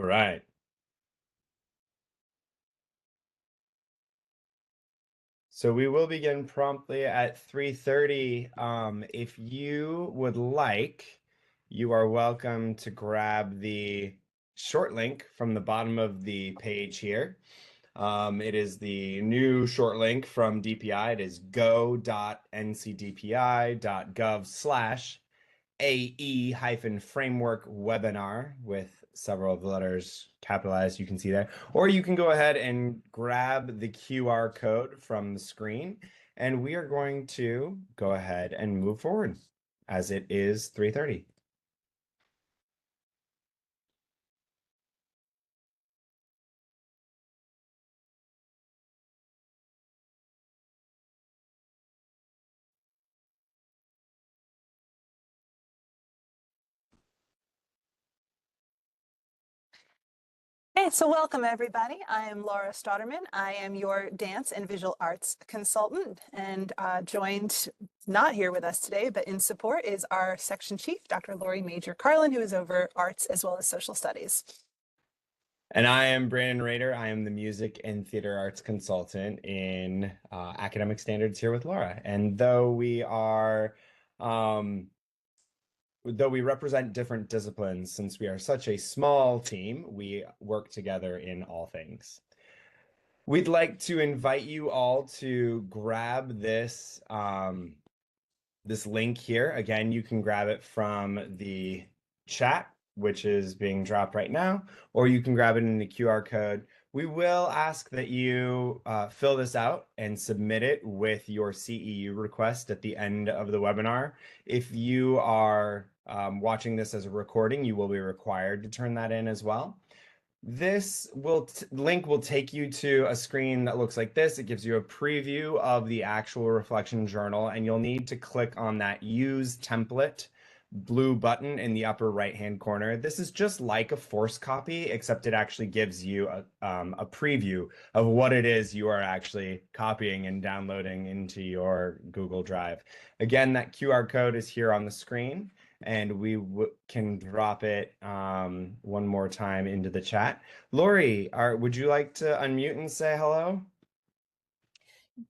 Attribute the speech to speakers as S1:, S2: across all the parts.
S1: right. So we will begin promptly at 3:30. If you would like, you are welcome to grab the short link from the bottom of the page here. It is the new short link from DPI. It is go.ncdpi.gov/AE-framework webinar with several of the letters capitalized, you can see there. Or you can go ahead and grab the QR code from the screen, and we are going to go ahead and move forward as it is 3:30.
S2: Hey, so welcome everybody. I am Laura Stotterman. I am your dance and visual arts consultant, and joined, not here with us today, but in support is our section chief, Dr. Lori Major Carlin, who is over arts as well as social studies.
S1: And I am Brandon Rader. I am the music and theater arts consultant in academic standards here with Laura. And though we represent different disciplines, since we are such a small team, we work together in all things. We'd like to invite you all to grab this this link here. Again, you can grab it from the chat, which is being dropped right now, or you can grab it in the QR code. We will ask that you fill this out and submit it with your CEU request at the end of the webinar. If you are watching this as a recording, you will be required to turn that in as well. This link will take you to a screen that looks like this. It gives you a preview of the actual reflection journal, and you'll need to click on that Use Template blue button in the upper right-hand corner. This is just like a force copy, except it actually gives you a preview of what it is you are actually copying and downloading into your Google Drive. Again, that QR code is here on the screen, and we can drop it one more time into the chat. Lori, would you like to unmute and say hello?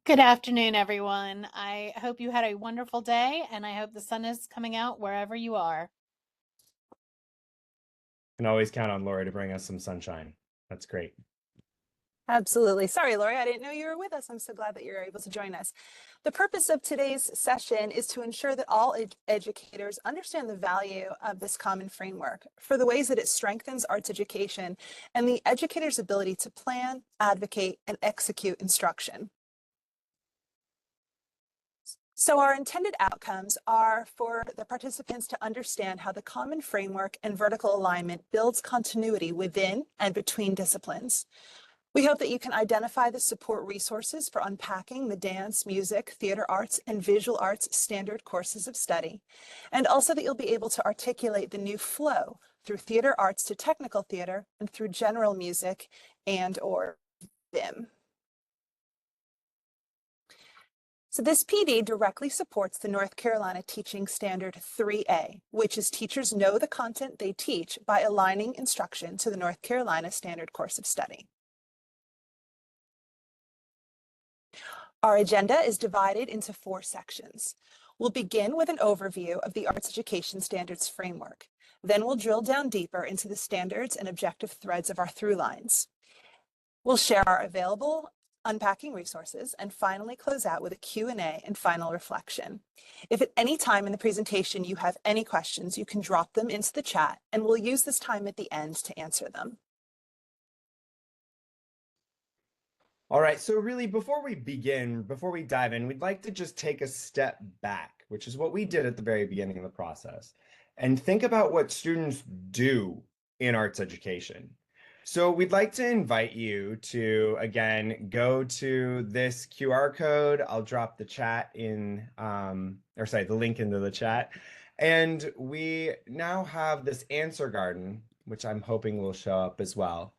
S3: Good afternoon, everyone. I hope you had a wonderful day, and I hope the sun is coming out wherever you are.
S1: Can always count on Lori to bring us some sunshine. That's great.
S2: Absolutely. Sorry, Lori, I didn't know you were with us. I'm so glad that you're able to join us. The purpose of today's session is to ensure that all educators understand the value of this common framework for the ways that it strengthens arts education and the educator's ability to plan, advocate, and execute instruction. So our intended outcomes are for the participants to understand how the common framework and vertical alignment builds continuity within and between disciplines. We hope that you can identify the support resources for unpacking the dance, music, theater arts, and visual arts standard courses of study, and also that you'll be able to articulate the new flow through theater arts to technical theater and through general music and/or BIM. So this PD directly supports the North Carolina Teaching Standard 3A, which is teachers know the content they teach by aligning instruction to the North Carolina Standard Course of Study. Our agenda is divided into 4 sections. We'll begin with an overview of the Arts Education Standards Framework. Then we'll drill down deeper into the standards and objective threads of our through lines. We'll share our available unpacking resources, and finally close out with a Q&A and final reflection. If at any time in the presentation you have any questions, you can drop them into the chat, and we'll use this time at the end to answer them.
S1: All right, so really before we dive in, we'd like to just take a step back, which is what we did at the very beginning of the process, and think about what students do in arts education. So we'd like to invite you to, again, go to this QR code. I'll drop the chat in, the link into the chat. And we now have this answer garden, which I'm hoping will show up as well.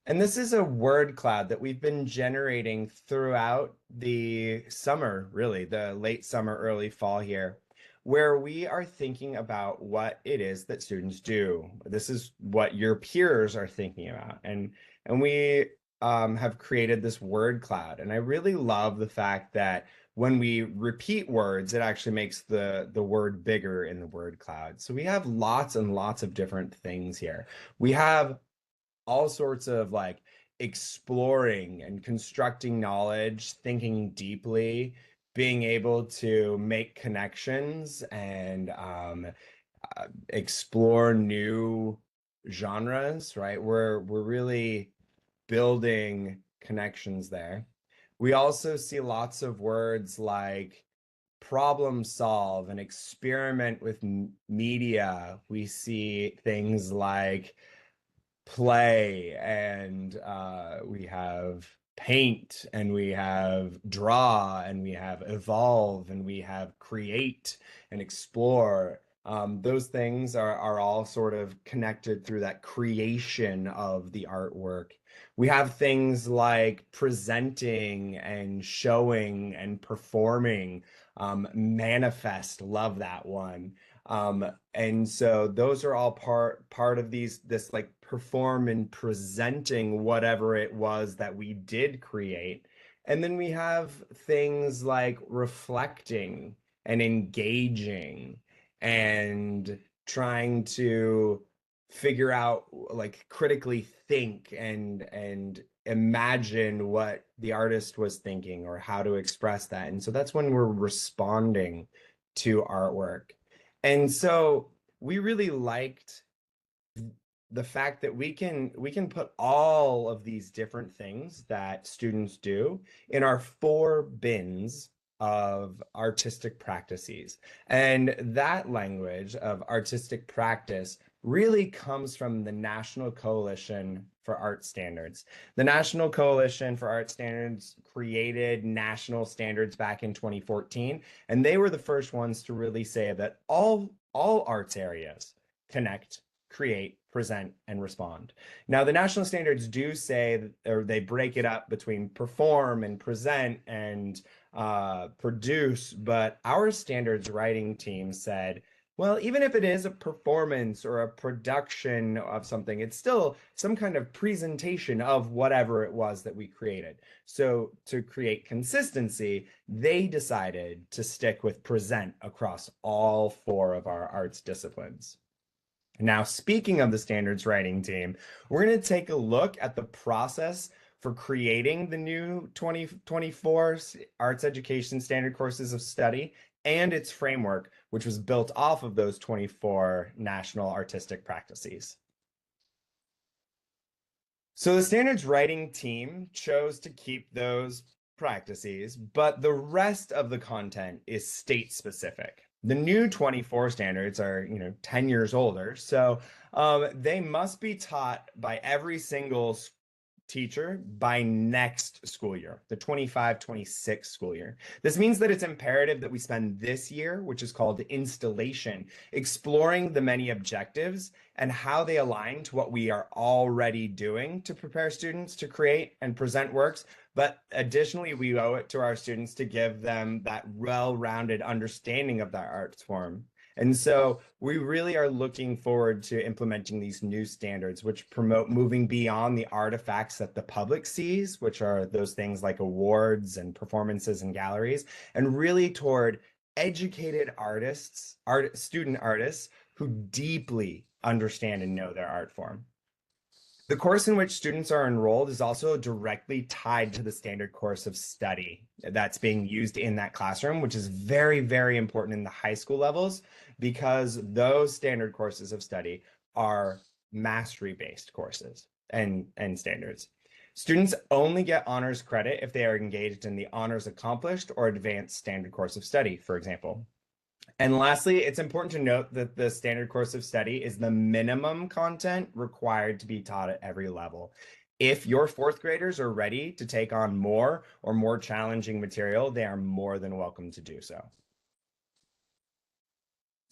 S1: And this is a word cloud that we've been generating throughout the summer, really, the late summer, early fall here. where we are thinking about what it is that students do. This is what your peers are thinking about. And we have created this word cloud. And I really love the fact that when we repeat words, it actually makes the word bigger in the word cloud. So we have lots and lots of different things here. We have all sorts of like exploring and constructing knowledge, thinking deeply, being able to make connections and explore new genres, right? We're really building connections there. We also see lots of words like problem solve and experiment with media. We see things like play and we have paint and we have draw and we have evolve and we have create and explore. Those things are all sort of connected through that creation of the artwork. We have things like presenting and showing and performing. Manifest, love that one. And so those are all part of this like perform and presenting whatever it was that we did create. And then we have things like reflecting and engaging and trying to figure out, like critically think and imagine what the artist was thinking or how to express that. And so that's when we're responding to artwork. And so we really liked the fact that we can put all of these different things that students do in our 4 bins of artistic practices. And that language of artistic practice really comes from the National Coalition for Art Standards. The National Coalition for Art Standards created national standards back in 2014, and they were the first ones to really say that all arts areas connect, create, present, and respond. Now, the national standards do say, or they break it up between perform and present and produce, but our standards writing team said, well, even if it is a performance or a production of something, it's still some kind of presentation of whatever it was that we created. So to create consistency, they decided to stick with present across all 4 of our arts disciplines. Now, speaking of the standards writing team, we're going to take a look at the process for creating the new 2024 Arts Education Standard Courses of Study and its framework, which was built off of those 24 national artistic practices. So the standards writing team chose to keep those practices, but the rest of the content is state specific. The new 24 standards are, 10 years older, so they must be taught by every single teacher by next school year, the 25-26 school year. This means that it's imperative that we spend this year, which is called installation, exploring the many objectives and how they align to what we are already doing to prepare students to create and present works. But additionally, we owe it to our students to give them that well-rounded understanding of that art form. And so we really are looking forward to implementing these new standards, which promote moving beyond the artifacts that the public sees, which are those things like awards and performances and galleries, and really toward educated artists, student artists who deeply understand and know their art form. The course in which students are enrolled is also directly tied to the standard course of study that's being used in that classroom, which is very, very important in the high school levels because those standard courses of study are mastery-based courses and standards. Students only get honors credit if they are engaged in the honors accomplished or advanced standard course of study, for example. And lastly, it's important to note that the standard course of study is the minimum content required to be taught at every level. If your 4th graders are ready to take on more or more challenging material, they are more than welcome to do so.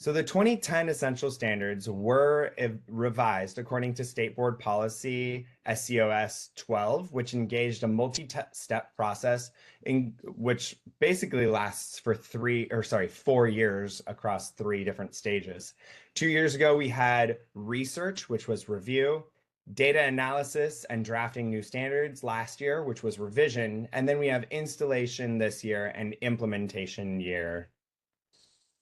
S1: So the 2010 essential standards were revised according to State Board Policy SCOS 12, which engaged a multi-step process in which basically lasts for 4 years across 3 different stages. 2 years ago, we had research, which was review, data analysis and drafting new standards last year, which was revision, and then we have installation this year and implementation year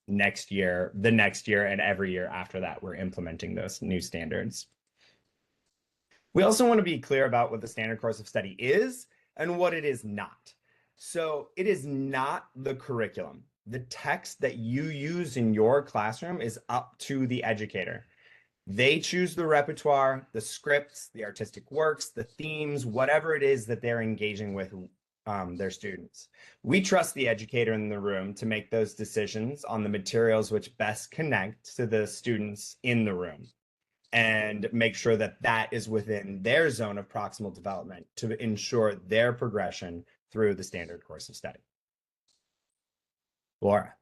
S1: next year, the next year, and every year after that, we're implementing those new standards. We also want to be clear about what the standard course of study is and what it is not. So it is not the curriculum. The text that you use in your classroom is up to the educator. They choose the repertoire, the scripts, the artistic works, the themes, whatever it is that they're engaging with their students. We trust the educator in the room to make those decisions on the materials which best connect to the students in the room and make sure that that is within their zone of proximal development to ensure their progression through the standard course of study. Laura.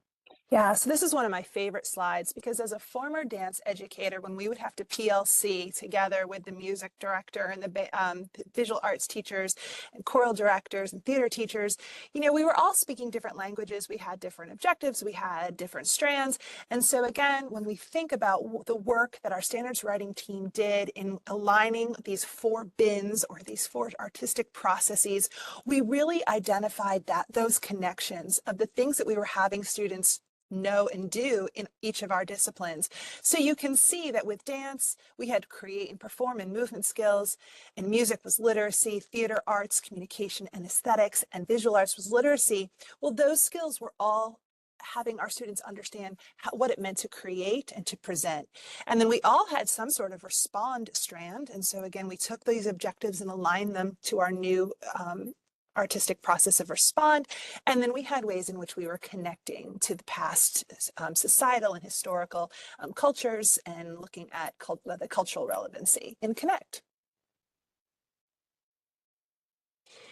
S2: Yeah, so this is one of my favorite slides because as a former dance educator, when we would have to PLC together with the music director and the visual arts teachers and choral directors and theater teachers, you know, we were all speaking different languages. We had different objectives. We had different strands. And so again, when we think about the work that our standards writing team did in aligning these 4 bins or these 4 artistic processes, we really identified those connections of the things that we were having students know and do in each of our disciplines. So you can see that with dance, we had create and perform and movement skills, and music was literacy, theater arts, communication and aesthetics, and visual arts was literacy. Well, those skills were all having our students understand what it meant to create and to present. And then we all had some sort of respond strand. And so again, we took these objectives and aligned them to our new artistic process of respond. And then we had ways in which we were connecting to the past societal and historical cultures and looking at the cultural relevancy in Connect.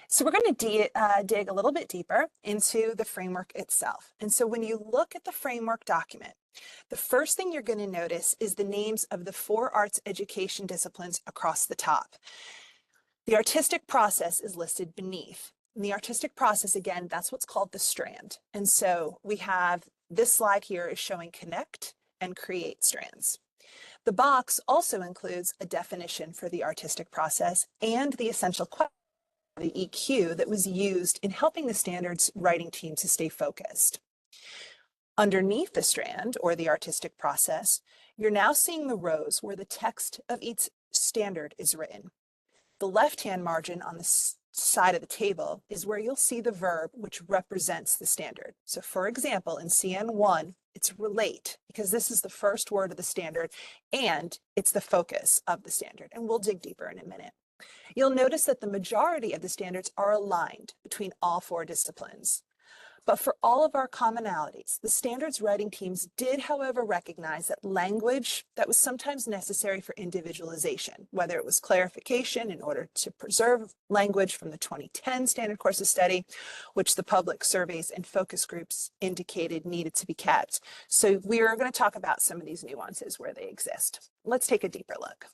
S2: So we're going to dig a little bit deeper into the framework itself. And so when you look at the framework document, the first thing you're going to notice is the names of the 4 arts education disciplines across the top. The artistic process is listed beneath. And the artistic process, again, that's what's called the strand. And so we have this slide here is showing connect and create strands. The box also includes a definition for the artistic process and the essential question, the EQ, that was used in helping the standards writing team to stay focused. Underneath the strand or the artistic process, you're now seeing the rows where the text of each standard is written. The left-hand margin on the side of the table is where you'll see the verb which represents the standard. So for example, in CN1, it's relate because this is the first word of the standard and it's the focus of the standard. And we'll dig deeper in a minute. You'll notice that the majority of the standards are aligned between all 4 disciplines. But for all of our commonalities, the standards writing teams did, however, recognize that language that was sometimes necessary for individualization, whether it was clarification in order to preserve language from the 2010 standard course of study, which the public surveys and focus groups indicated needed to be kept. So we are going to talk about some of these nuances where they exist. Let's take a deeper look.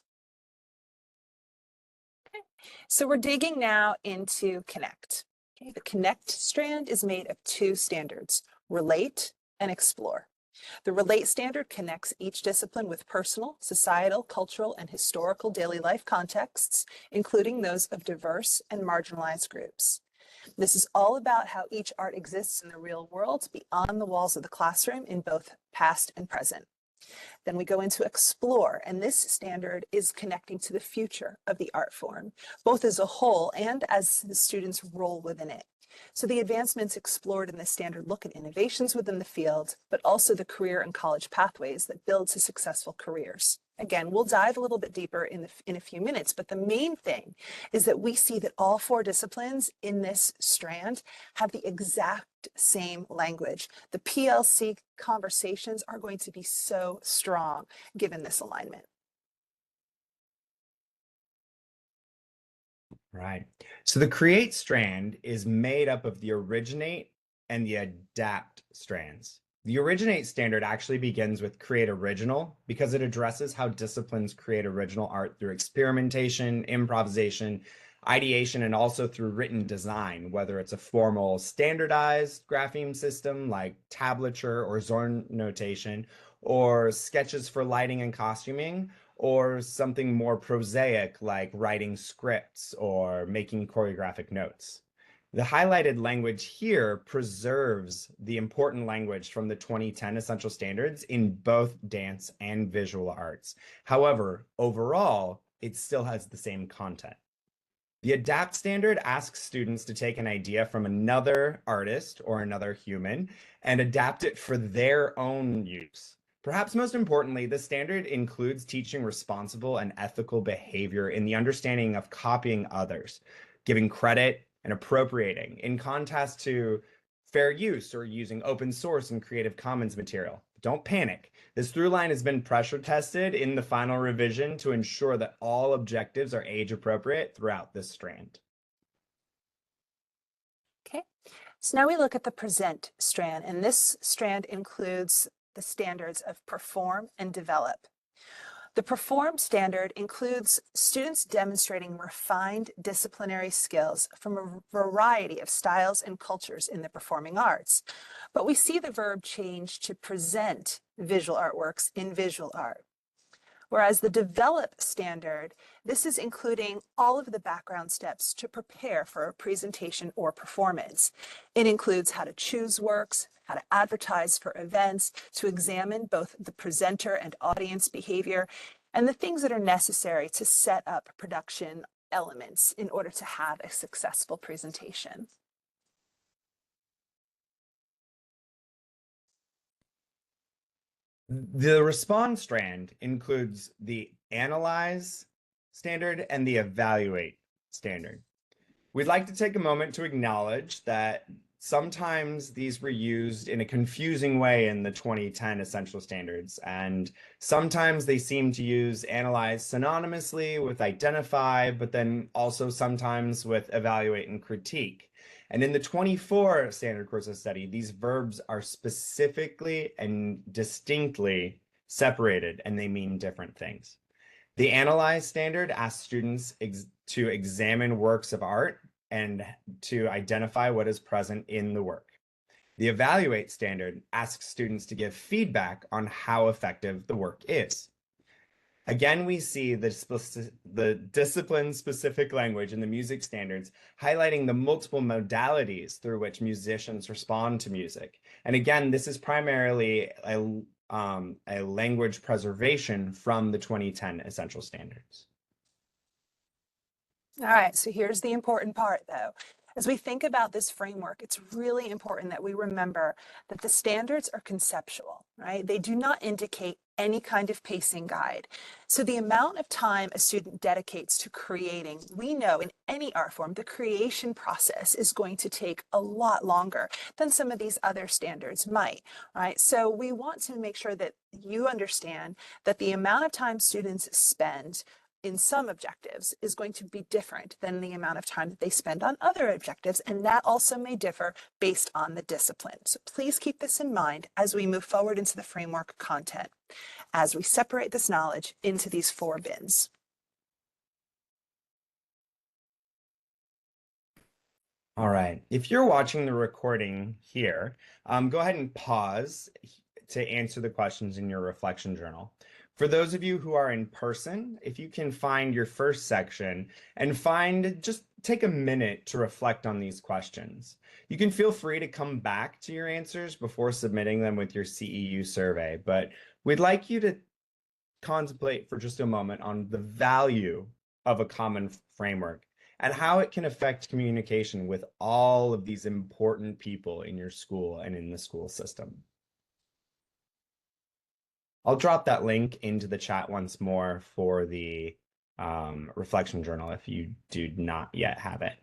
S2: Okay. So we're digging now into Connect. Okay, the Connect strand is made of 2 standards, relate and explore. The relate standard connects each discipline with personal, societal, cultural, and historical daily life contexts, including those of diverse and marginalized groups. This is all about how each art exists in the real world beyond the walls of the classroom in both past and present. Then we go into explore, and this standard is connecting to the future of the art form, both as a whole and as the students' role within it. So the advancements explored in this standard look at innovations within the field, but also the career and college pathways that build to successful careers. Again, we'll dive a little bit deeper in a few minutes, but the main thing is that we see that all 4 disciplines in this strand have the exact same language. The PLC conversations are going to be so strong given this alignment.
S1: Right. So the create strand is made up of the originate and the adapt strands. The originate standard actually begins with create original because it addresses how disciplines create original art through experimentation, improvisation, ideation, and also through written design, whether it's a formal standardized grapheme system like tablature or Zorn notation, or sketches for lighting and costuming, or something more prosaic like writing scripts or making choreographic notes. The highlighted language here preserves the important language from the 2010 essential standards in both dance and visual arts. However, overall, it still has the same content. The adapt standard asks students to take an idea from another artist or another human and adapt it for their own use. Perhaps most importantly, the standard includes teaching responsible and ethical behavior in the understanding of copying others, giving credit, and appropriating, in contrast to fair use or using open source and Creative Commons material. Don't panic. This through line has been pressure tested in the final revision to ensure that all objectives are age appropriate throughout this strand.
S2: Okay, so now we look at the present strand, and this strand includes the standards of perform and develop. The perform standard includes students demonstrating refined disciplinary skills from a variety of styles and cultures in the performing arts. But we see the verb change to present visual artworks in visual art. Whereas the develop standard, this is including all of the background steps to prepare for a presentation or performance. It includes how to choose works, how to advertise for events, to examine both the presenter and audience behavior, and the things that are necessary to set up production elements in order to have a successful presentation.
S1: The respond strand includes the analyze standard and the evaluate standard. We'd like to take a moment to acknowledge that sometimes these were used in a confusing way in the 2010 essential standards, and sometimes they seem to use analyze synonymously with identify, but then also sometimes with evaluate and critique. And in the 24 standard course of study, these verbs are specifically and distinctly separated, and they mean different things. The analyze standard asks students to examine works of art and to identify what is present in the work. The evaluate standard asks students to give feedback on how effective the work is. Again, we see the discipline-specific language in the music standards highlighting the multiple modalities through which musicians respond to music. And again, this is primarily a language preservation from the 2010 essential standards.
S2: All right, so here's the important part though. As we think about this framework, it's really important that we remember that the standards are conceptual, right? They do not indicate any kind of pacing guide. So the amount of time a student dedicates to creating, we know in any art form, the creation process is going to take a lot longer than some of these other standards might, right? So we want to make sure that you understand that the amount of time students spend in some objectives is going to be different than the amount of time that they spend on other objectives, and that also may differ based on the discipline. So please keep this in mind as we move forward into the framework content, as we separate this knowledge into these 4 bins.
S1: All right, if you're watching the recording here, go ahead and pause to answer the questions in your reflection journal. For those of you who are in person, if you can find your first section and just take a minute to reflect on these questions. You can feel free to come back to your answers before submitting them with your CEU survey, but we'd like you to contemplate for just a moment on the value of a common framework and how it can affect communication with all of these important people in your school and in the school system. I'll drop that link into the chat once more for the reflection journal if you do not yet have it.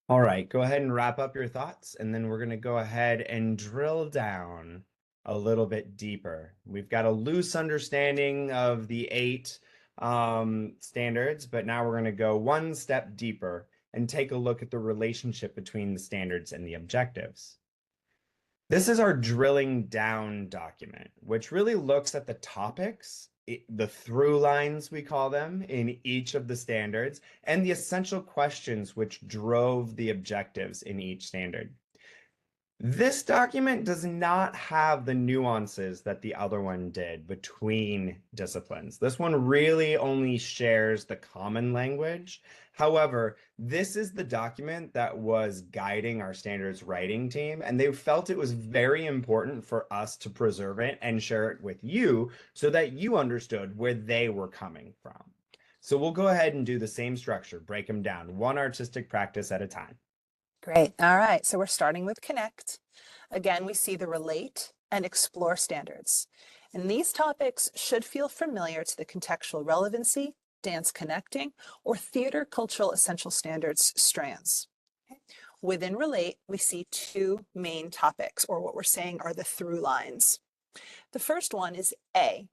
S1: All right, go ahead and wrap up your thoughts, and then we're going to go ahead and drill down a little bit deeper. We've got a loose understanding of the 8 standards, but now we're going to go one step deeper and take a look at the relationship between the standards and the objectives. This is our drilling down document, which really looks at the topics, the through lines, we call them, in each of the standards, and the essential questions which drove the objectives in each standard. This document does not have the nuances that the other one did between disciplines. This one really only shares the common language. However, this is the document that was guiding our standards writing team, and they felt it was very important for us to preserve it and share it with you so that you understood where they were coming from. So we'll go ahead and do the same structure, break them down, one artistic practice at a time.
S2: Great. All right. So we're starting with connect. Again, we see the relate and explore standards. And these topics should feel familiar to the contextual relevancy, dance connecting, or theater cultural essential standards strands. Okay. Within relate, we see 2 main topics, or what we're saying are the through lines. The first one is A,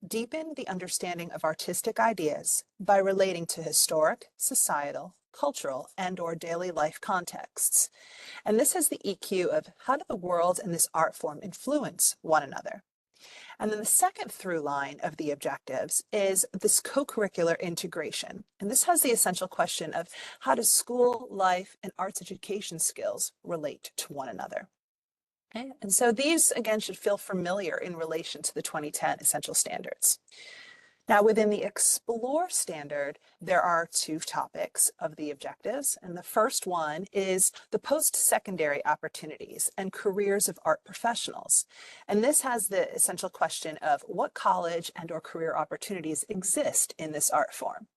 S2: deepen the understanding of artistic ideas by relating to historic, societal, cultural, and/or daily life contexts. And this has the EQ of how do the world and this art form influence one another? And then the second through line of the objectives is this co-curricular integration. And this has the essential question of how does school, life, and arts education skills relate to one another? Okay. And so these, again, should feel familiar in relation to the 2010 essential standards. Now, within the Explore standard, there are 2 topics of the objectives. And the first one is the post-secondary opportunities and careers of art professionals. And this has the essential question of what college and/or career opportunities exist in this art form.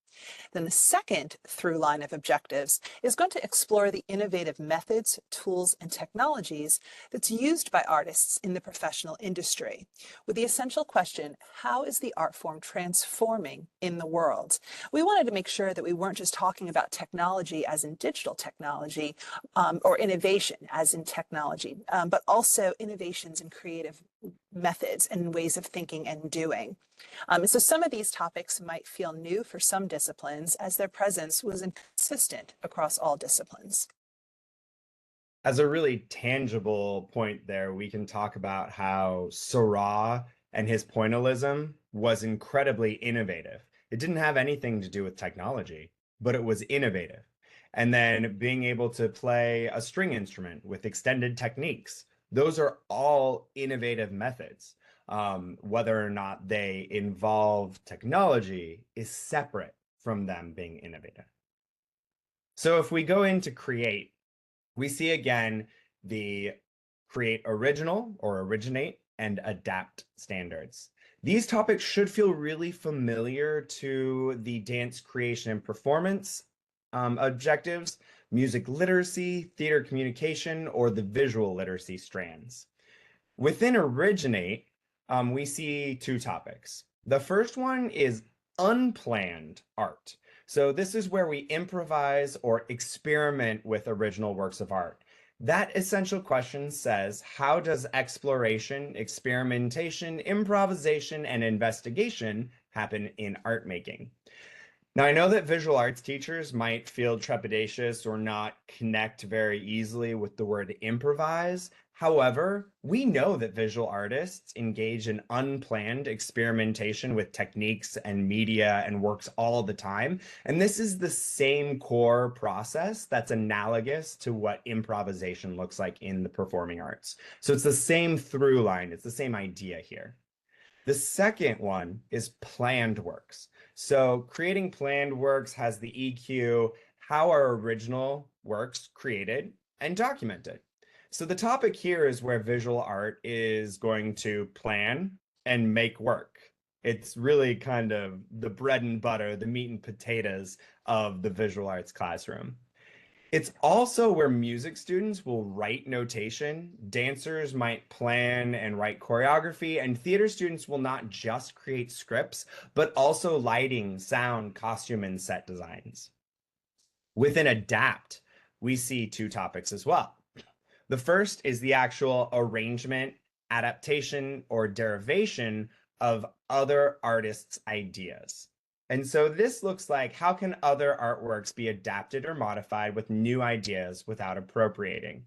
S2: Then the second through line of objectives is going to explore the innovative methods, tools, and technologies that's used by artists in the professional industry, with the essential question, how is the art form transforming in the world? We wanted to make sure that we weren't just talking about technology as in digital technology or innovation as in technology, but also innovations in creative methods and ways of thinking and doing. So some of these topics might feel new for some disciplines as their presence was inconsistent across all disciplines.
S1: As a really tangible point there, we can talk about how Seurat and his pointillism was incredibly innovative. It didn't have anything to do with technology, but it was innovative. And then being able to play a string instrument with extended techniques, those are all innovative methods. Whether or not they involve technology is separate from them being innovative. So if we go into create, we see again the create original or originate and adapt standards. These topics should feel really familiar to the dance creation and performance objectives, music literacy, theater communication, or the visual literacy strands. Within originate, we see 2 topics. The first one is unplanned art. So this is where we improvise or experiment with original works of art. That essential question says, how does exploration, experimentation, improvisation, and investigation happen in art making? Now, I know that visual arts teachers might feel trepidatious or not connect very easily with the word improvise. However, we know that visual artists engage in unplanned experimentation with techniques and media and works all the time. And this is the same core process that's analogous to what improvisation looks like in the performing arts. So it's the same through line. It's the same idea here. The second one is planned works. So creating planned works has the EQ, how are original works created and documented. So the topic here is where visual art is going to plan and make work. It's really kind of the bread and butter, the meat and potatoes of the visual arts classroom. It's also where music students will write notation, dancers might plan and write choreography, and theater students will not just create scripts, but also lighting, sound, costume, and set designs. Within adapt, we see two topics as well. The first is the actual arrangement, adaptation, or derivation of other artists' ideas. And so this looks like, how can other artworks be adapted or modified with new ideas without appropriating?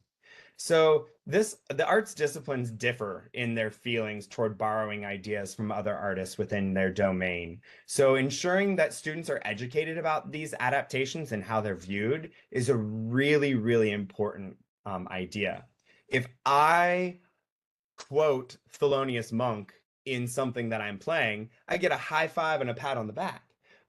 S1: So the arts disciplines differ in their feelings toward borrowing ideas from other artists within their domain. So ensuring that students are educated about these adaptations and how they're viewed is a really, really important idea. If I quote Thelonious Monk in something that I'm playing, I get a high five and a pat on the back.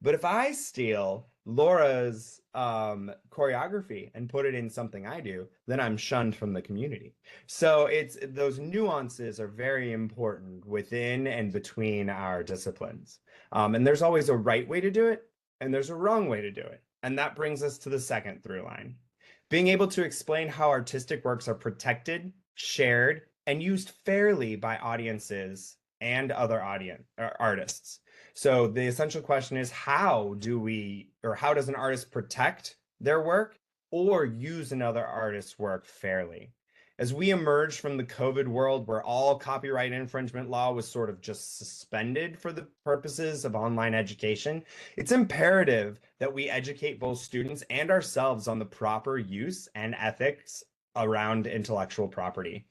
S1: But if I steal Laura's choreography and put it in something I do, then I'm shunned from the community. So it's those nuances are very important within and between our disciplines. And there's always a right way to do it, and there's a wrong way to do it. And that brings us to the second through line. Being able to explain how artistic works are protected, shared, and used fairly by audiences and other artists. So the essential question is, how does an artist protect their work or use another artist's work fairly? As we emerge from the COVID world where all copyright infringement law was sort of just suspended for the purposes of online education, it's imperative that we educate both students and ourselves on the proper use and ethics around intellectual property.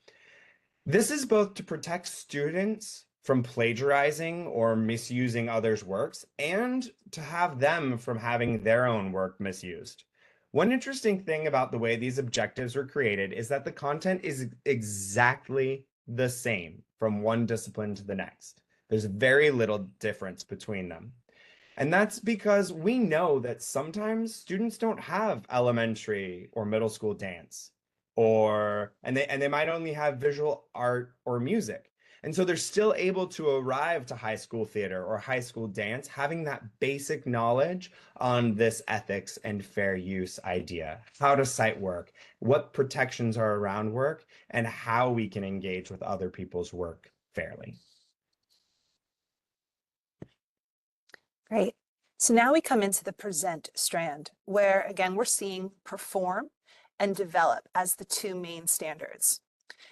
S1: This is both to protect students from plagiarizing or misusing others' works and to have them from having their own work misused. One interesting thing about the way these objectives were created is that the content is exactly the same from one discipline to the next. There's very little difference between them. And that's because we know that sometimes students don't have elementary or middle school dance, and they might only have visual art or music. And so they're still able to arrive to high school theater or high school dance having that basic knowledge on this ethics and fair use idea, how to cite work, what protections are around work, and how we can engage with other people's work fairly.
S2: Great. So now we come into the present strand, where again, we're seeing perform and develop as the two main standards.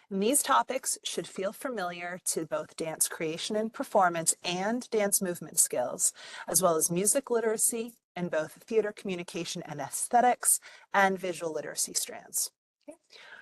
S2: And these topics should feel familiar to both dance creation and performance and dance movement skills, as well as music literacy and both theater communication and aesthetics and visual literacy strands. Okay.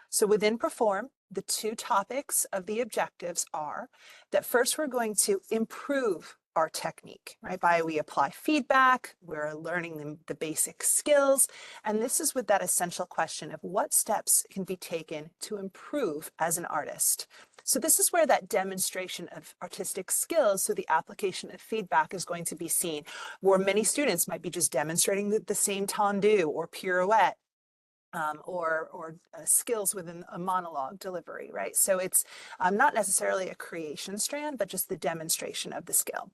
S2: So within perform, the two topics of the objectives are that first we're going to improve our technique, right? We apply feedback, we're learning the basic skills, and this is with that essential question of what steps can be taken to improve as an artist. So this is where that demonstration of artistic skills, so the application of feedback is going to be seen, where many students might be just demonstrating the same tendu or pirouette, or skills within a monologue delivery, right? So it's not necessarily a creation strand, but just the demonstration of the skill.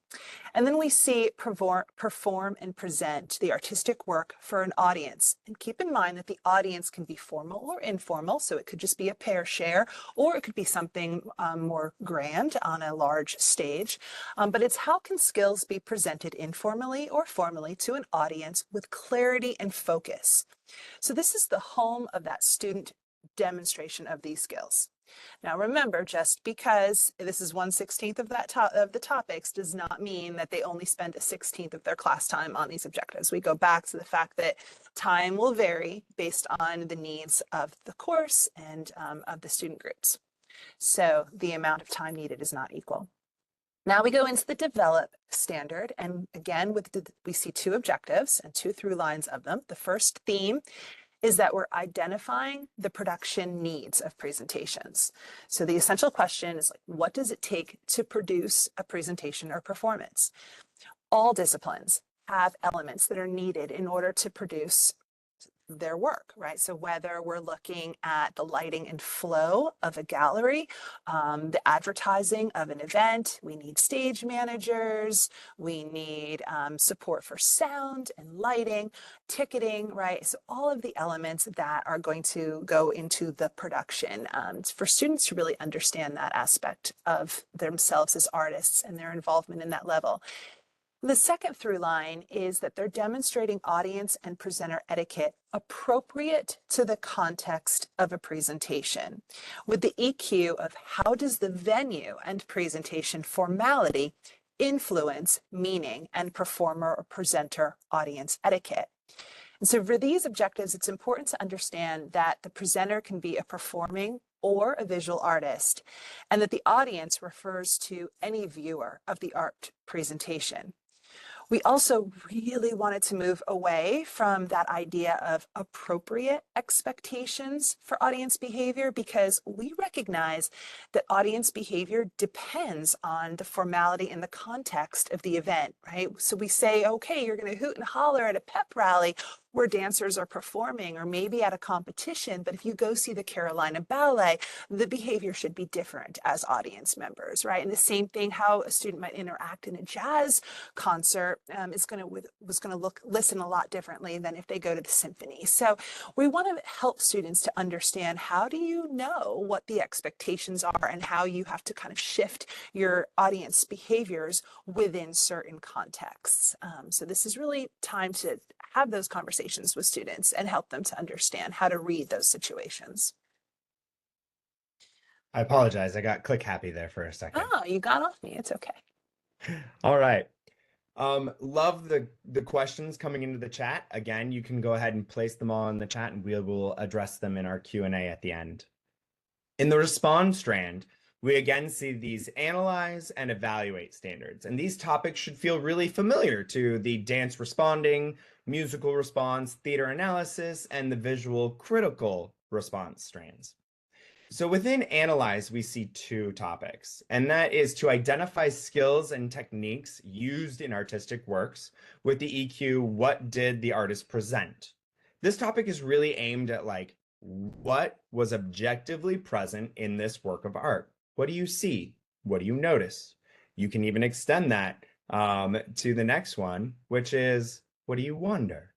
S2: And then we see perform and present the artistic work for an audience. And keep in mind that the audience can be formal or informal, so it could just be a pair share, or it could be something more grand on a large stage. But it's how can skills be presented informally or formally to an audience with clarity and focus. So this is the home of that student demonstration of these skills. Now remember, just because this is 1/16 of the topics does not mean that they only spend a 16th of their class time on these objectives. We go back to the fact that time will vary based on the needs of the course and of the student groups. So the amount of time needed is not equal. Now we go into the develop standard, and again, we see two objectives and two through lines of them. The first theme is that we're identifying the production needs of presentations. So the essential question is, like, what does it take to produce a presentation or performance? All disciplines have elements that are needed in order to produce their work, right? So whether we're looking at the lighting and flow of a gallery, the advertising of an event, we need stage managers, we need support for sound and lighting, ticketing, right? So all of the elements that are going to go into the production for students to really understand that aspect of themselves as artists and their involvement in that level. The second through line is that they're demonstrating audience and presenter etiquette appropriate to the context of a presentation, with the EQ of how does the venue and presentation formality influence meaning and performer or presenter audience etiquette. And so for these objectives, it's important to understand that the presenter can be a performing or a visual artist, and that the audience refers to any viewer of the art presentation. We also really wanted to move away from that idea of appropriate expectations for audience behavior, because we recognize that audience behavior depends on the formality and the context of the event, right? So we say, okay, you're going to hoot and holler at a pep rally where dancers are performing, or maybe at a competition, but if you go see the Carolina Ballet, the behavior should be different as audience members, right? And the same thing, how a student might interact in a jazz concert was going to listen a lot differently than if they go to the symphony. So we want to help students to understand, how do you know what the expectations are and how you have to kind of shift your audience behaviors within certain contexts. So this is really time to have those conversations with students and help them to understand how to read those situations.
S1: I apologize. I got click happy there for a second.
S2: Oh, you got off me. It's okay.
S1: All right. Love the questions coming into the chat. Again, you can go ahead and place them all in the chat and we will address them in our Q&A at the end. In the respond strand, we again see these analyze and evaluate standards. And these topics should feel really familiar to the dance responding, musical response, theater analysis, and the visual critical response strands. So within Analyze, we see two topics, and that is to identify skills and techniques used in artistic works with the EQ, what did the artist present? This topic is really aimed at like, what was objectively present in this work of art? What do you see? What do you notice? You can even extend that to the next one, which is, what do you wonder?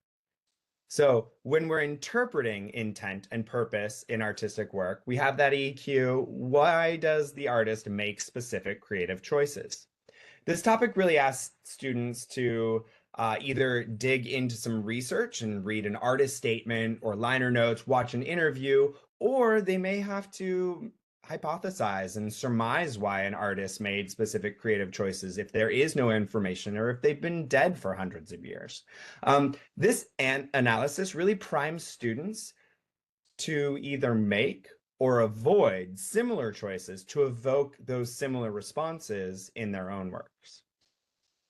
S1: So when we're interpreting intent and purpose in artistic work, we have that EQ. Why does the artist make specific creative choices? This topic really asks students to either dig into some research and read an artist statement or liner notes, watch an interview, or they may have to hypothesize and surmise why an artist made specific creative choices if there is no information or if they've been dead for hundreds of years. This analysis really primes students to either make or avoid similar choices to evoke those similar responses in their own works.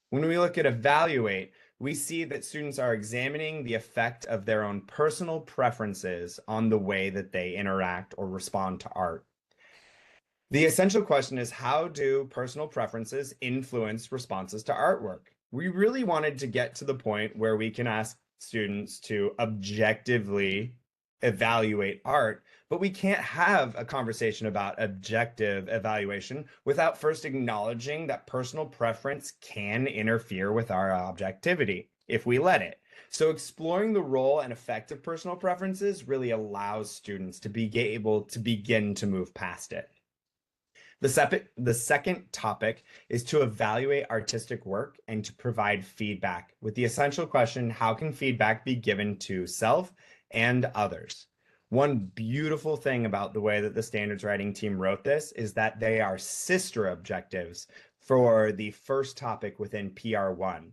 S1: When we look at evaluate, we see that students are examining the effect of their own personal preferences on the way that they interact or respond to art. The essential question is, how do personal preferences influence responses to artwork? We really wanted to get to the point where we can ask students to objectively evaluate art, but we can't have a conversation about objective evaluation without first acknowledging that personal preference can interfere with our objectivity if we let it. So exploring the role and effect of personal preferences really allows students to be able to begin to move past it. The second topic is to evaluate artistic work and to provide feedback with the essential question, how can feedback be given to self and others? One beautiful thing about the way that the standards writing team wrote this is that they are sister objectives for the first topic within PR1.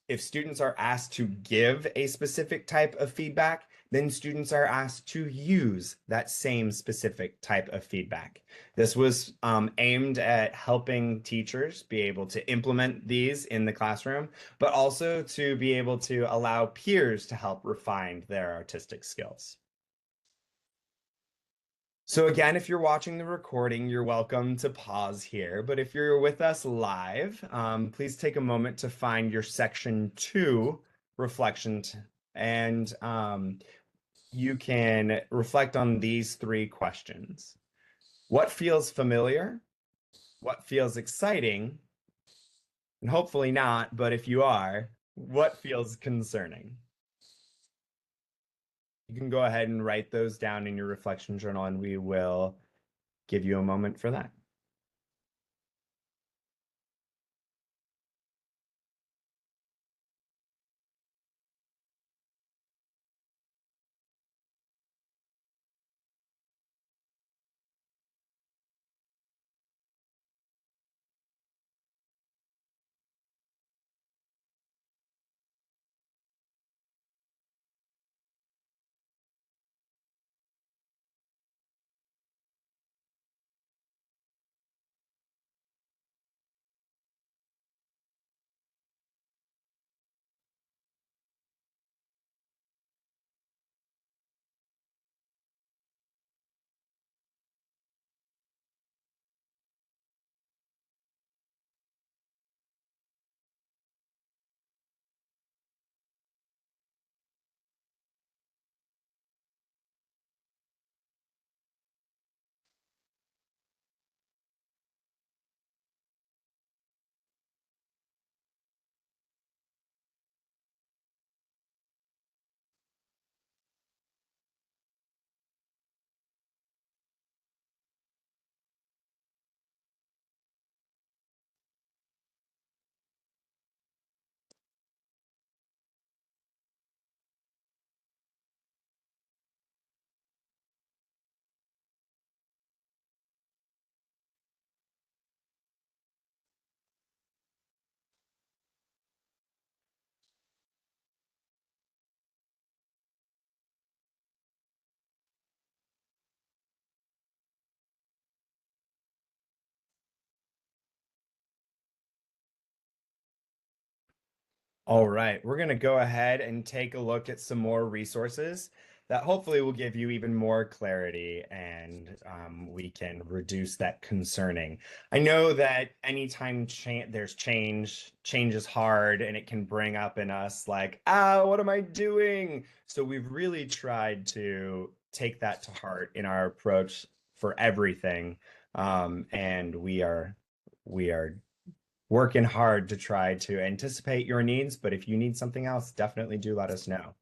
S1: If students are asked to give a specific type of feedback, then students are asked to use that same specific type of feedback. This was aimed at helping teachers be able to implement these in the classroom, but also to be able to allow peers to help refine their artistic skills. So again, if you're watching the recording, you're welcome to pause here. But if you're with us live, please take a moment to find your section 2 reflection and you can reflect on these 3 questions. What feels familiar? What feels exciting? And hopefully not, but if you are, what feels concerning? You can go ahead and write those down in your reflection journal and we will give you a moment for that. All right, we're going to go ahead and take a look at some more resources that hopefully will give you even more clarity and we can reduce that concerning. I know that anytime there's change is hard and it can bring up in us like, what am I doing? So we've really tried to take that to heart in our approach for everything. And we are working hard to try to anticipate your needs, but if you need something else, definitely do let us know.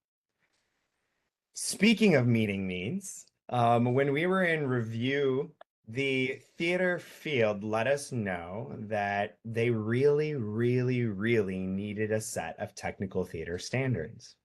S1: Speaking of meeting needs, when we were in review, the theater field let us know that they really, really, really needed a set of technical theater standards.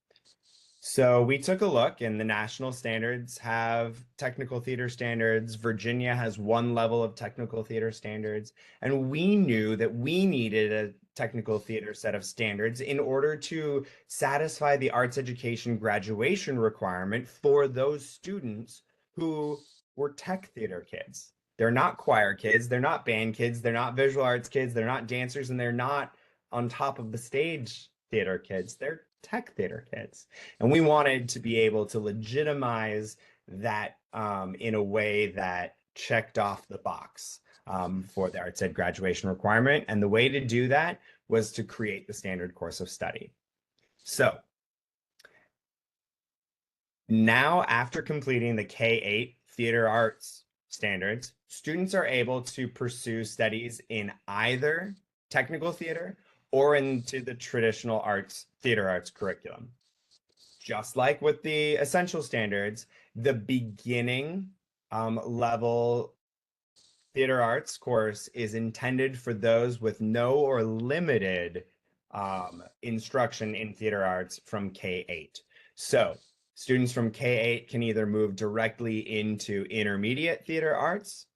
S1: So we took a look, and the national standards have technical theater standards. Virginia has one level of technical theater standards. And we knew that we needed a technical theater set of standards in order to satisfy the arts education graduation requirement for those students who were tech theater kids. They're not choir kids, they're not band kids, they're not visual arts kids, they're not dancers, and they're not on top of the stage theater kids. They're tech theater kids. And we wanted to be able to legitimize that in a way that checked off the box for the arts ed graduation requirement. And the way to do that was to create the standard course of study. So now, after completing the K-8 theater arts standards, students are able to pursue studies in either technical theater or into the traditional arts, theater arts curriculum. Just like with the essential standards, the beginning level theater arts course is intended for those with no or limited instruction in theater arts from K-8. So students from K-8 can either move directly into intermediate theater arts,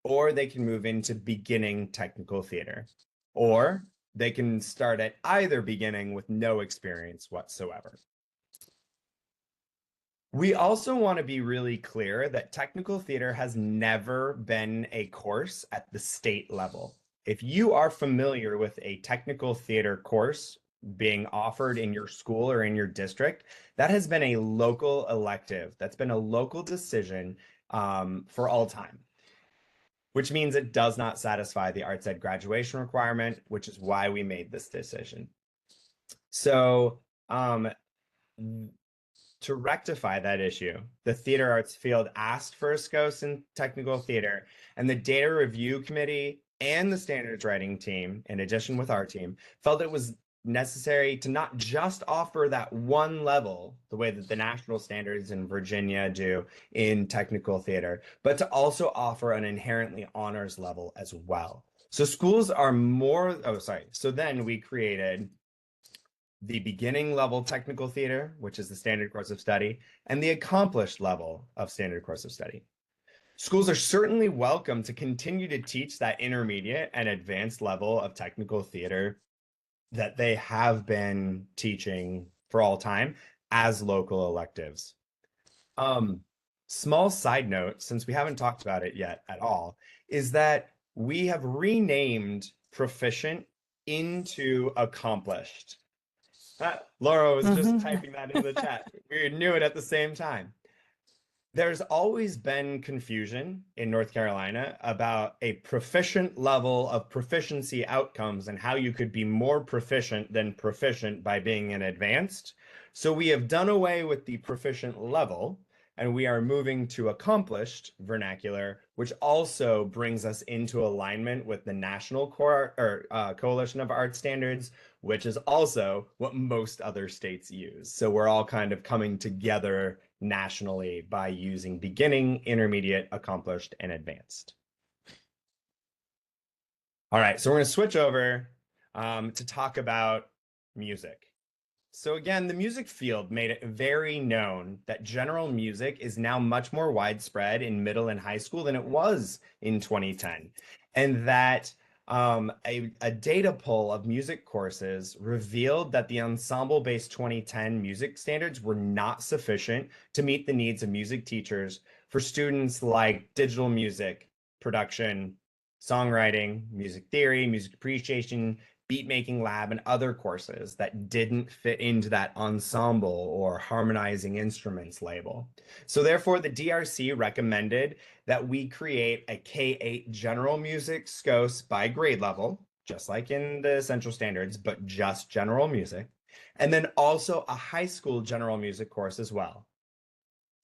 S1: or they can move into beginning technical theater, or they can start at either beginning with no experience whatsoever. We also want to be really clear that technical theater has never been a course at the state level. If you are familiar with a technical theater course being offered in your school or in your district, that has been a local elective. That's been a local decision for all time, which means it does not satisfy the arts ed graduation requirement, which is why we made this decision. So to rectify that issue, the theater arts field asked for a SCOS in technical theater, and the data review committee and the standards writing team, in addition with our team, felt it was necessary to not just offer that one level, the way that the national standards in Virginia do in technical theater, but to also offer an inherently honors level as well. So schools are so then we created the beginning level technical theater, which is the standard course of study, and the accomplished level of standard course of study. Schools are certainly welcome to continue to teach that intermediate and advanced level of technical theater that they have been teaching for all time as local electives. Small side note, since we haven't talked about it yet at all, is that we have renamed proficient into accomplished. Laura was just typing that in the chat. We knew it at the same time. There's always been confusion in North Carolina about a proficient level of proficiency outcomes and how you could be more proficient than proficient by being an advanced. So we have done away with the proficient level, and we are moving to accomplished vernacular, which also brings us into alignment with the National Coalition of Art Standards, which is also what most other states use. So we're all kind of coming together nationally by using beginning, intermediate, accomplished, and advanced. All right, so we're going to switch over to talk about music. So again, the music field made it very known that general music is now much more widespread in middle and high school than it was in 2010. And that a data poll of music courses revealed that the ensemble-based 2010 music standards were not sufficient to meet the needs of music teachers for students like digital music, production, songwriting, music theory, music appreciation, beat making lab, and other courses that didn't fit into that ensemble or harmonizing instruments label. So therefore, the DRC recommended that we create a K-8 general music SCOS by grade level, just like in the essential standards, but just general music. And then also a high school general music course as well.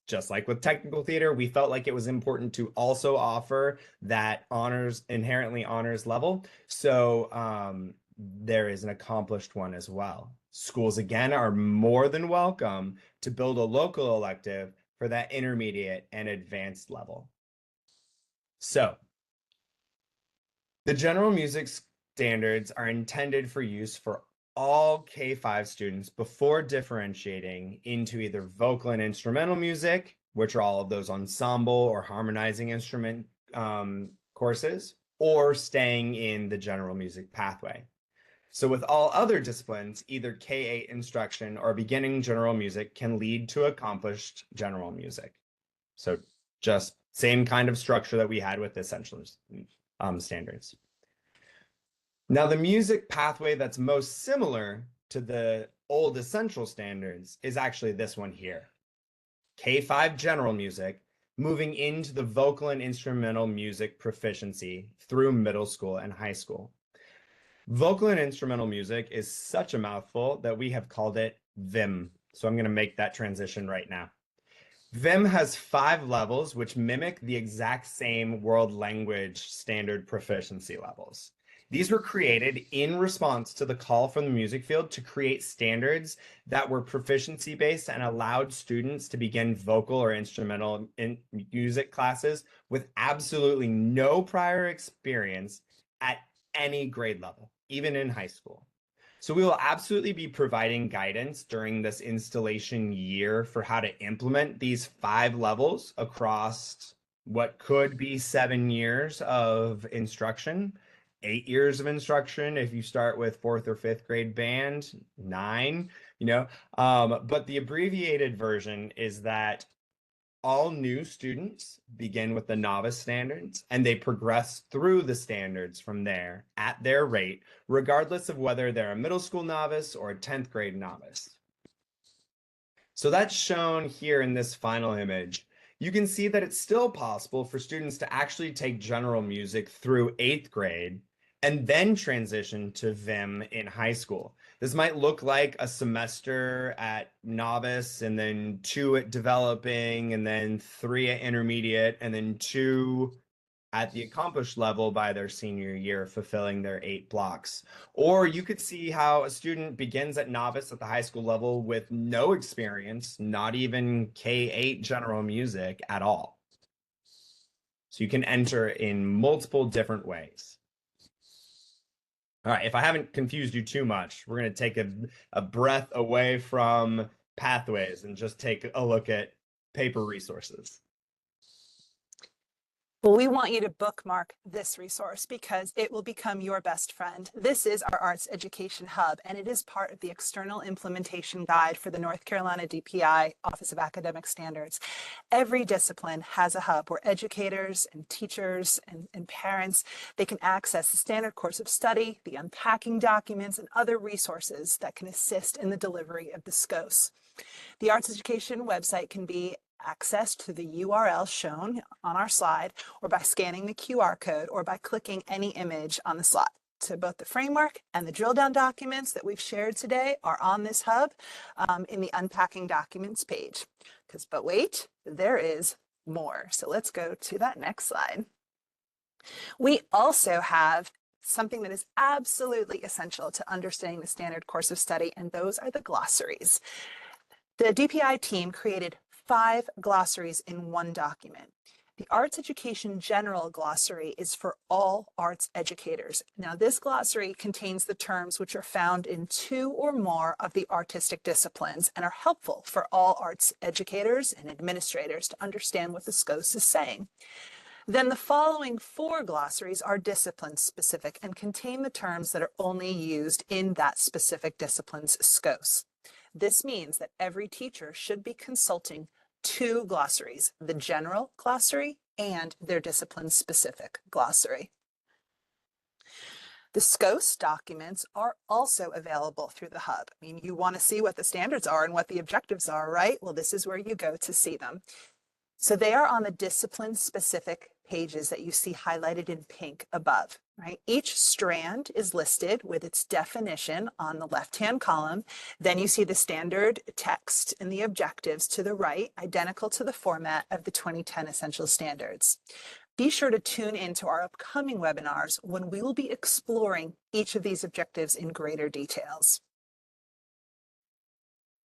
S1: Just like with technical theater, we felt like it was important to also offer that inherently honors level. So there is an accomplished one as well. Schools, again, are more than welcome to build a local elective for that intermediate and advanced level. So the general music standards are intended for use for all K-5 students before differentiating into either vocal and instrumental music, which are all of those ensemble or harmonizing instrument courses, or staying in the general music pathway. So with all other disciplines, either K-8 instruction or beginning general music can lead to accomplished general music. So just same kind of structure that we had with essentials standards. Now, the music pathway that's most similar to the old essential standards is actually this one here. K-5 general music, moving into the vocal and instrumental music proficiency through middle school and high school. Vocal and instrumental music is such a mouthful that we have called it VIM. So I'm going to make that transition right now. VIM has 5 levels, which mimic the exact same world language standard proficiency levels. These were created in response to the call from the music field to create standards that were proficiency based and allowed students to begin vocal or instrumental music classes with absolutely no prior experience at any grade level, even in high school. So we will absolutely be providing guidance during this installation year for how to implement these 5 levels across what could be 7 years of instruction, 8 years of instruction if you start with 4th or 5th grade band, 9, but the abbreviated version is that all new students begin with the novice standards and they progress through the standards from there at their rate, regardless of whether they're a middle school novice or a 10th grade novice. So that's shown here in this final image. You can see that it's still possible for students to actually take general music through 8th grade and then transition to VIM in high school. This might look like a semester at novice, and then 2 at developing, and then 3 at intermediate, and then 2 at the accomplished level by their senior year, fulfilling their 8 blocks. Or you could see how a student begins at novice at the high school level with no experience, not even K-8 general music at all. So you can enter in multiple different ways. All right, if I haven't confused you too much, we're going to take a breath away from pathways and just take a look at paper resources.
S2: Well, we want you to bookmark this resource because it will become your best friend. This is our Arts Education Hub, and it is part of the External Implementation Guide for the North Carolina DPI Office of Academic Standards. Every discipline has a hub where educators and teachers and parents, they can access the standard course of study, the unpacking documents, and other resources that can assist in the delivery of the SCOS. The Arts Education website can be accessed to the URL shown on our slide, or by scanning the QR code, or by clicking any image on the slide. So both the framework and the drill down documents that we've shared today are on this hub in the Unpacking Documents page. But wait, there is more. So let's go to that next slide. We also have something that is absolutely essential to understanding the standard course of study, and those are the glossaries. The DPI team created 5 glossaries in one document. The Arts Education General Glossary is for all arts educators. Now, this glossary contains the terms which are found in 2 or more of the artistic disciplines and are helpful for all arts educators and administrators to understand what the SCOS is saying. Then the following 4 glossaries are discipline specific and contain the terms that are only used in that specific discipline's SCOS. This means that every teacher should be consulting 2 glossaries, the general glossary and their discipline-specific glossary. The SCOS documents are also available through the hub. I mean, you want to see what the standards are and what the objectives are, right? Well, this is where you go to see them. So they are on the discipline-specific pages that you see highlighted in pink above, right? Each strand is listed with its definition on the left-hand column. Then you see the standard text and the objectives to the right, identical to the format of the 2010 Essential Standards. Be sure to tune into our upcoming webinars when we will be exploring each of these objectives in greater details.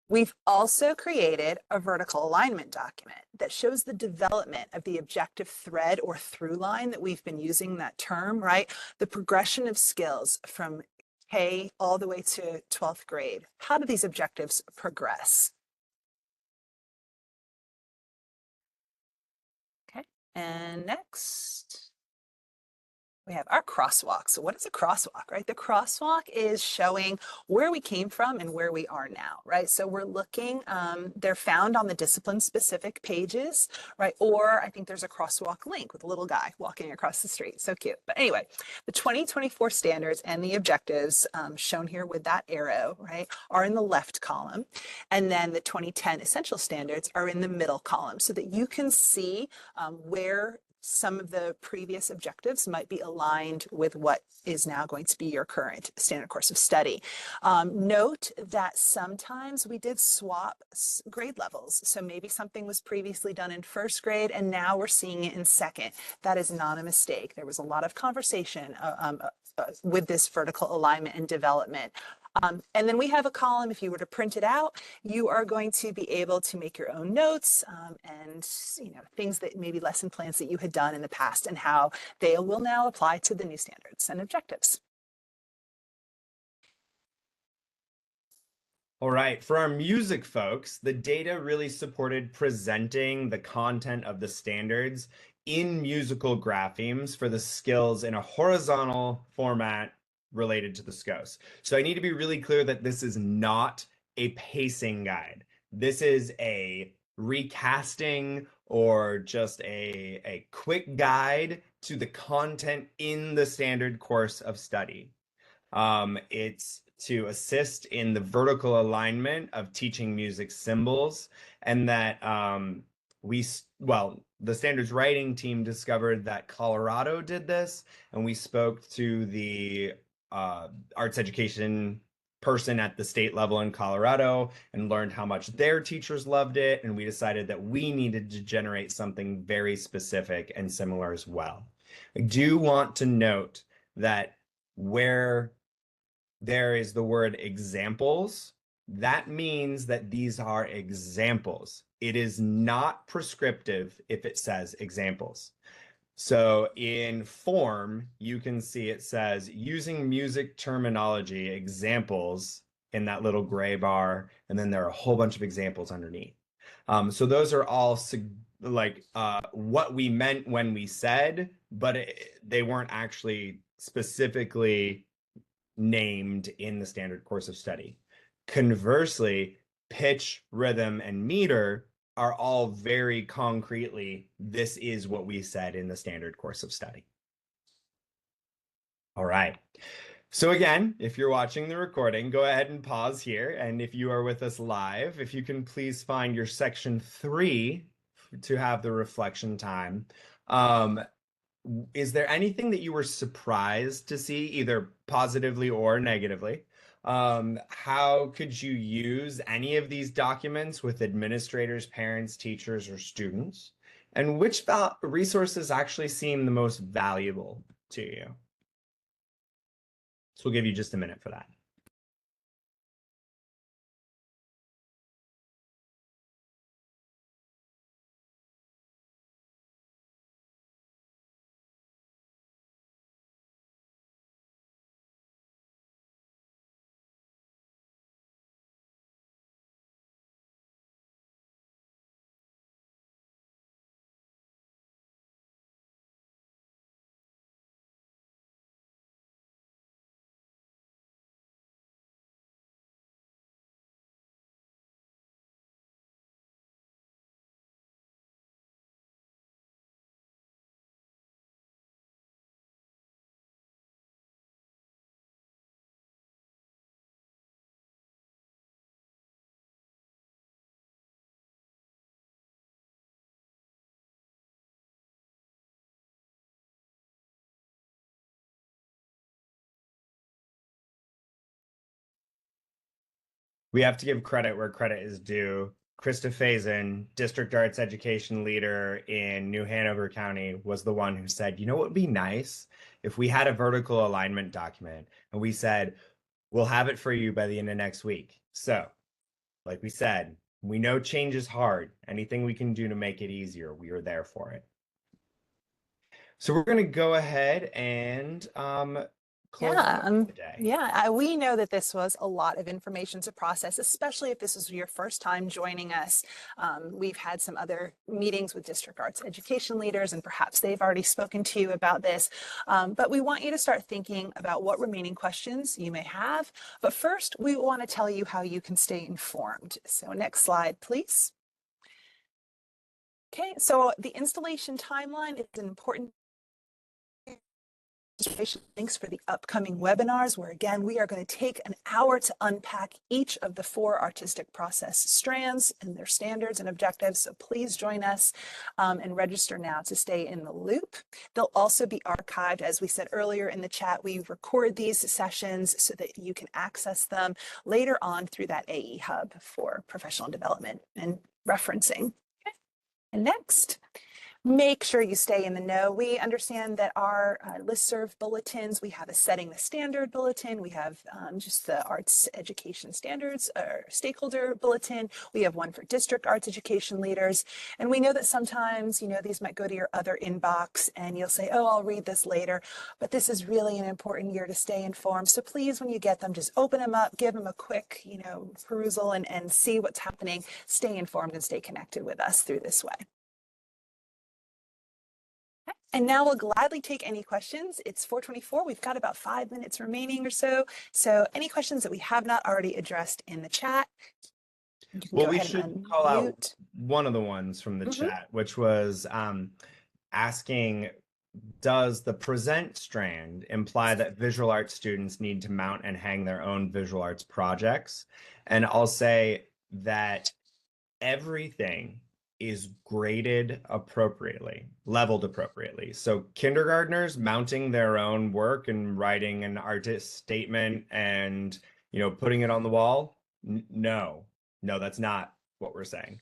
S2: We've also created a vertical alignment document that shows the development of the objective thread or through line that we've been using that term, right? The progression of skills from K all the way to 12th grade. How do these objectives progress? Okay, and next. We have our crosswalk. So what is a crosswalk, right? The crosswalk is showing where we came from and where we are now, right? So we're looking, they're found on the discipline-specific pages, right? Or I think there's a crosswalk link with a little guy walking across the street. So cute. But anyway, the 2024 standards and the objectives shown here with that arrow, right, are in the left column. And then the 2010 essential standards are in the middle column so that you can see where some of the previous objectives might be aligned with what is now going to be your current standard course of study. Note that sometimes we did swap grade levels. So maybe something was previously done in first grade and now we're seeing it in second. That is not a mistake. There was a lot of conversation with this vertical alignment and development. And then we have a column, if you were to print it out, you are going to be able to make your own notes and things that maybe lesson plans that you had done in the past and how they will now apply to the new standards and objectives.
S1: All right, for our music folks, the data really supported presenting the content of the standards in musical graphemes for the skills in a horizontal format related to the SCOS. So I need to be really clear that this is not a pacing guide. This is a recasting or just a quick guide to the content in the standard course of study. It's to assist in the vertical alignment of teaching music symbols, and that the standards writing team discovered that Colorado did this, and we spoke to the arts education person at the state level in Colorado and learned how much their teachers loved it, and we decided that we needed to generate something very specific and similar as well. I do want to note that where there is the word examples, that means that these are examples. It is not prescriptive if it says examples. So in form, you can see it says using music terminology examples in that little gray bar, and then there are a whole bunch of examples underneath. So those are all what we meant when we said, but they weren't actually specifically named in the standard course of study. Conversely, pitch, rhythm, and meter are all very concretely, this is what we said in the standard course of study. All right. So again, if you're watching the recording, go ahead and pause here. And if you are with us live, if you can please find your section 3 to have the reflection time. Is there anything that you were surprised to see, either positively or negatively? How could you use any of these documents with administrators, parents, teachers, or students? And which resources actually seem the most valuable to you? So we'll give you just a minute for that. We have to give credit where credit is due. Krista Faison, District Arts Education Leader in New Hanover County, was the one who said, you know what would be nice if we had a vertical alignment document and we said, we'll have it for you by the end of next week. So, like we said, we know change is hard. Anything we can do to make it easier, we are there for it. So we're going to go ahead and close the day.
S2: We know that this was a lot of information to process, especially if this was your first time joining us. We've had some other meetings with district arts education leaders, and perhaps they've already spoken to you about this. But we want you to start thinking about what remaining questions you may have. But first, we want to tell you how you can stay informed. So next slide, please. Okay, so the installation timeline is an important links for the upcoming webinars, where again, we are going to take an hour to unpack each of the 4 artistic process strands and their standards and objectives. So please join us and register now to stay in the loop. They'll also be archived. As we said earlier in the chat, we record these sessions so that you can access them later on through that AE Hub for professional development and referencing. Okay. And next, make sure you stay in the know. We understand that our listserv bulletins, we have a setting the standard bulletin, we have just the arts education standards or stakeholder bulletin, we have one for district arts education leaders, and we know that sometimes, you know, these might go to your other inbox and you'll say, oh, I'll read this later, but this is really an important year to stay informed. So please, when you get them, just open them up, give them a quick, you know, perusal and see what's happening, stay informed and stay connected with us through this way. And now we'll gladly take any questions. It's 4:24. We've got about 5 minutes remaining or so. So any questions that we have not already addressed in the chat, you can
S1: Well,
S2: go
S1: we
S2: ahead
S1: should
S2: and
S1: call out
S2: unmute.
S1: one of the ones from the chat, which was asking, does the present strand imply that visual arts students need to mount and hang their own visual arts projects? And I'll say that everything is graded appropriately, leveled appropriately. So kindergartners mounting their own work and writing an artist statement and, you know, putting it on the wall. No, that's not what we're saying.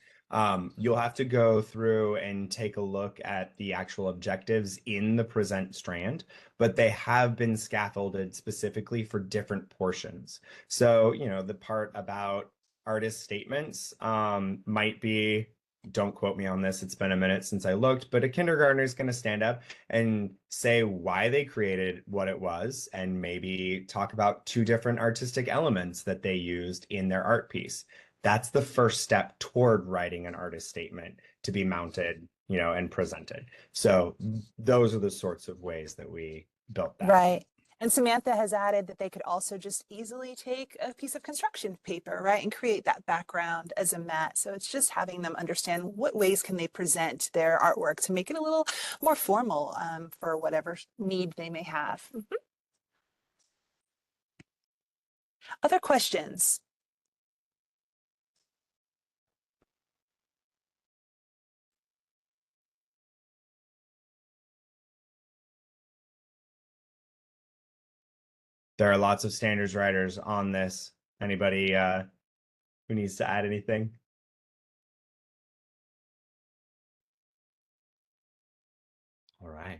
S1: You'll have to go through and take a look at the actual objectives in the present strand, but they have been scaffolded specifically for different portions. So, you know, the part about artist statements might be, don't quote me on this, it's been a minute since I looked, but a kindergartner is going to stand up and say why they created what it was and maybe talk about 2 different artistic elements that they used in their art piece. That's the first step toward writing an artist statement to be mounted, you know, and presented. So those are the sorts of ways that we built that.
S2: Right. And Samantha has added that they could also just easily take a piece of construction paper, right, and create that background as a mat. So it's just having them understand what ways can they present their artwork to make it a little more formal for whatever need they may have. Other questions?
S1: There are lots of standards writers on this. Anybody who needs to add anything? All right.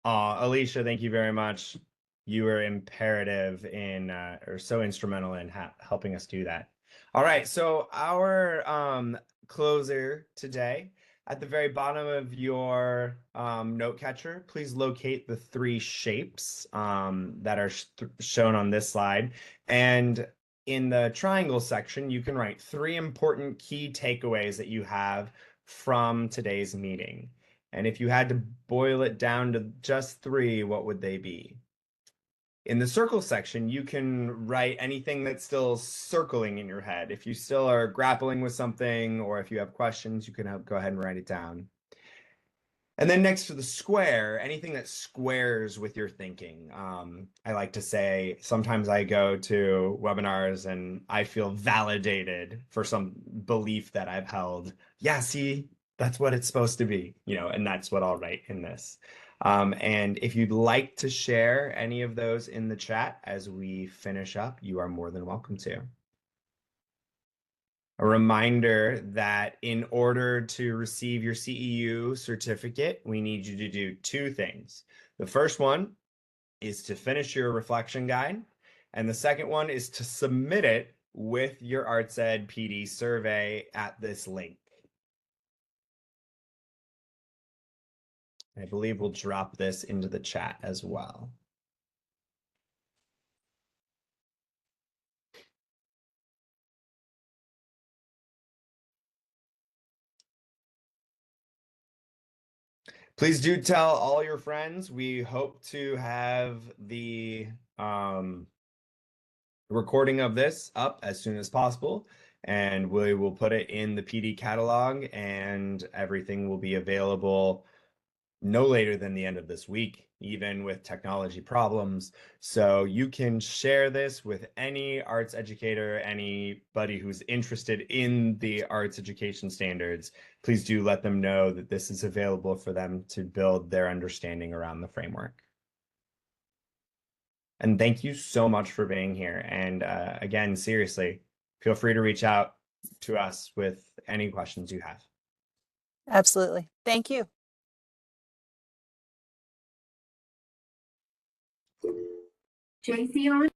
S1: Alicia, thank you very much. You were imperative in, or so instrumental in helping us do that. All right, so our closer today, at the very bottom of your note catcher, please locate the 3 shapes that are shown on this slide. And in the triangle section, you can write 3 important key takeaways that you have from today's meeting. And if you had to boil it down to just 3, what would they be? In the circle section, you can write anything that's still circling in your head. If you still are grappling with something, or if you have questions, you can go ahead and write it down. And then next to the square, anything that squares with your thinking. I like to say, sometimes I go to webinars and I feel validated for some belief that I've held. Yeah, see, that's what it's supposed to be, you know, and that's what I'll write in this. And if you'd like to share any of those in the chat as we finish up, you are more than welcome to. A reminder that in order to receive your CEU certificate, we need you to do two things. The first one is to finish your reflection guide, and the second one is to submit it with your Arts Ed PD survey at this link. I believe we'll drop this into the chat as well. Please do tell all your friends. We hope to have the recording of this up as soon as possible, and we will put it in the PD catalog, and everything will be available no later than the end of this week, even with technology problems. So you can share this with any arts educator, anybody who's interested in the arts education standards. Please do let them know that this is available for them to build their understanding around the framework. And thank you so much for being here. And again, seriously, feel free to reach out to us with any questions you have.
S2: Absolutely. Thank you.
S4: JC on?